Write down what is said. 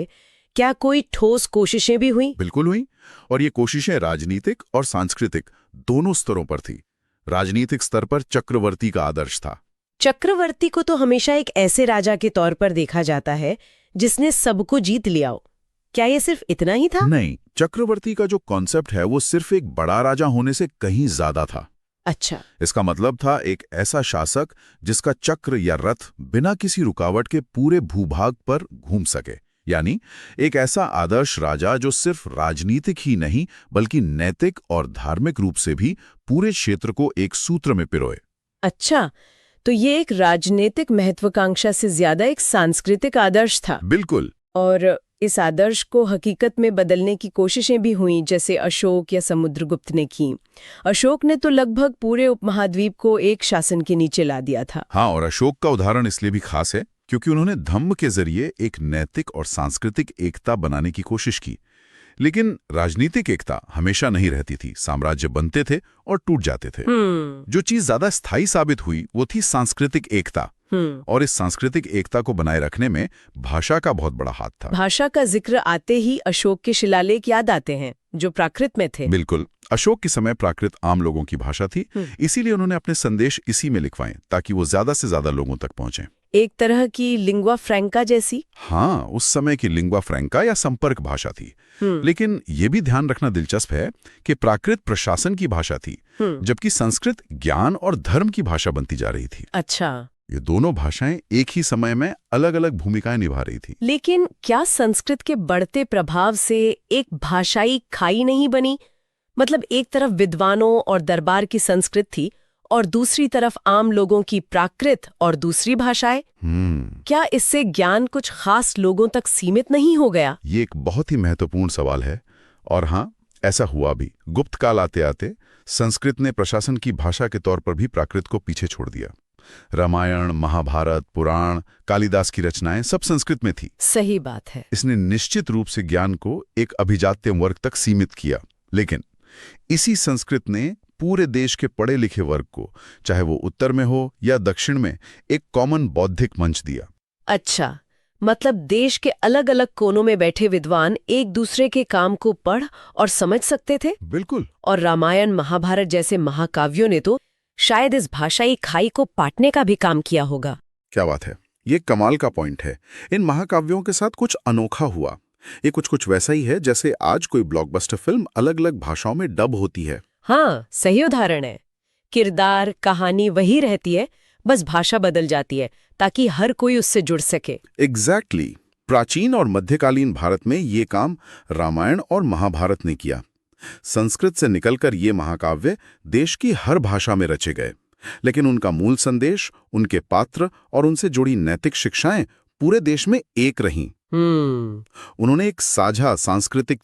क्या कोई ठोस कोशिशें भी हुई? बिल्कुल हुई। और ये कोशिशें राजनीतिक और सांस्कृतिक दोनों स्तरों पर थी। राजनीतिक स्तर पर चक्रवर्ती का आदर्श था। चक्रवर्ती को तो हमेशा एक ऐसे राजा के तौर पर देखा जाता है जिसने सबको जीत लिया हो। क्या ये सिर्फ इतना ही था? नहीं, चक्रवर्ती का जो कॉन्सेप्ट है वो सिर्फ एक बड़ा राजा होने से कहीं ज्यादा था। अच्छा। इसका मतलब था एक ऐसा शासक जिसका चक्र या रथ बिना किसी रुकावट के पूरे भूभाग पर घूम सके। यानी एक ऐसा आदर्श राजा जो सिर्फ राजनीतिक ही नहीं बल्कि नैतिक और धार्मिक रूप से भी पूरे क्षेत्र को एक सूत्र में पिरोए। अच्छा, तो ये एक राजनीतिक महत्वाकांक्षा से ज्यादा एक सांस्कृतिक आदर्श था। बिल्कुल। और इस आदर्श को हकीकत में बदलने की कोशिशें भी हुईं, जैसे अशोक या समुद्रगुप्त ने की। अशोक ने तो लगभग पूरे उपमहाद्वीप को एक शासन के नीचे ला दिया था। हाँ, और अशोक का उदाहरण इसलिए भी खास है क्योंकि उन्होंने धम्म के जरिए एक नैतिक और सांस्कृतिक एकता बनाने की कोशिश की। लेकिन राजनीतिक एकता हमेशा नहीं रहती थी। साम्राज्य बनते थे और टूट जाते थे। जो चीज ज्यादा स्थायी साबित हुई वो थी सांस्कृतिक एकता। और इस सांस्कृतिक एकता को बनाए रखने में भाषा का बहुत बड़ा हाथ था। भाषा का जिक्र आते ही अशोक के शिलालेख याद आते हैं, जो प्राकृत में थे। बिल्कुल। अशोक के समय प्राकृत आम लोगों की भाषा थी, इसीलिए उन्होंने अपने संदेश इसी में लिखवाए ताकि वो ज्यादा से ज्यादा लोगों तक पहुंचे। एक तरह की लिंग्वा फ्रैंका जैसी। हाँ, उस समय की लिंग्वा फ्रैंका या संपर्क भाषा थी। लेकिन ये भी ध्यान रखना दिलचस्प है कि प्राकृत प्रशासन की भाषा थी, जबकि संस्कृत ज्ञान और धर्म की भाषा बनती जा रही थी। अच्छा। ये दोनों भाषाएं एक ही समय में अलग अलग भूमिकाएं निभा रही थी। लेकिन क्या संस्कृत के बढ़ते प्रभाव से एक भाषाई खाई नहीं बनी? मतलब एक तरफ विद्वानों और दरबार की संस्कृत थी और दूसरी तरफ आम लोगों की प्राकृत और दूसरी भाषाएं। क्या इससे ज्ञान कुछ खास लोगों तक सीमित नहीं हो गया? ये एक बहुत ही महत्वपूर्ण सवाल है। और हाँ, ऐसा हुआ भी। गुप्त काल आते आते संस्कृत ने प्रशासन की भाषा के तौर पर भी प्राकृत को पीछे छोड़ दिया। रामायण, महाभारत, पुराण, कालिदास की रचनाएं सब संस्कृत में थी। सही बात है। इसने निश्चित रूप से ज्ञान को एक अभिजात्य वर्ग तक सीमित किया। लेकिन इसी संस्कृत ने पूरे देश के पढ़े लिखे वर्ग को, चाहे वो उत्तर में हो या दक्षिण में, एक कॉमन बौद्धिक मंच दिया। अच्छा, मतलब देश के अलग अलग कोनों में बैठे विद्वान एक दूसरे के काम को पढ़ और समझ सकते थे। बिल्कुल। और रामायण, महाभारत जैसे महाकाव्यों ने तो शायद इस भाषाई खाई को पाटने का भी काम किया होगा। क्या बात है, ये कमाल का पॉइंट है। इन महाकाव्यों के साथ कुछ अनोखा हुआ। ये कुछ वैसा ही है जैसे आज कोई ब्लॉकबस्टर फिल्म अलग अलग भाषाओं में डब होती है। हाँ, सही उदाहरण है। किरदार, कहानी वही रहती है, बस भाषा बदल जाती है ताकि हर कोई उससे जुड़ सके। एग्जैक्टली। प्राचीन और मध्यकालीन भारत में ये काम रामायण और महाभारत ने किया। संस्कृत से निकलकर ये महाकाव्य देश की हर भाषा में रचे गए, लेकिन उनका मूल संदेश, उनके पात्र और उनसे जुड़ी नैतिक शिक्षाएं पूरे देश में एक रहीं। उन्होंने एक साझा सांस्कृतिक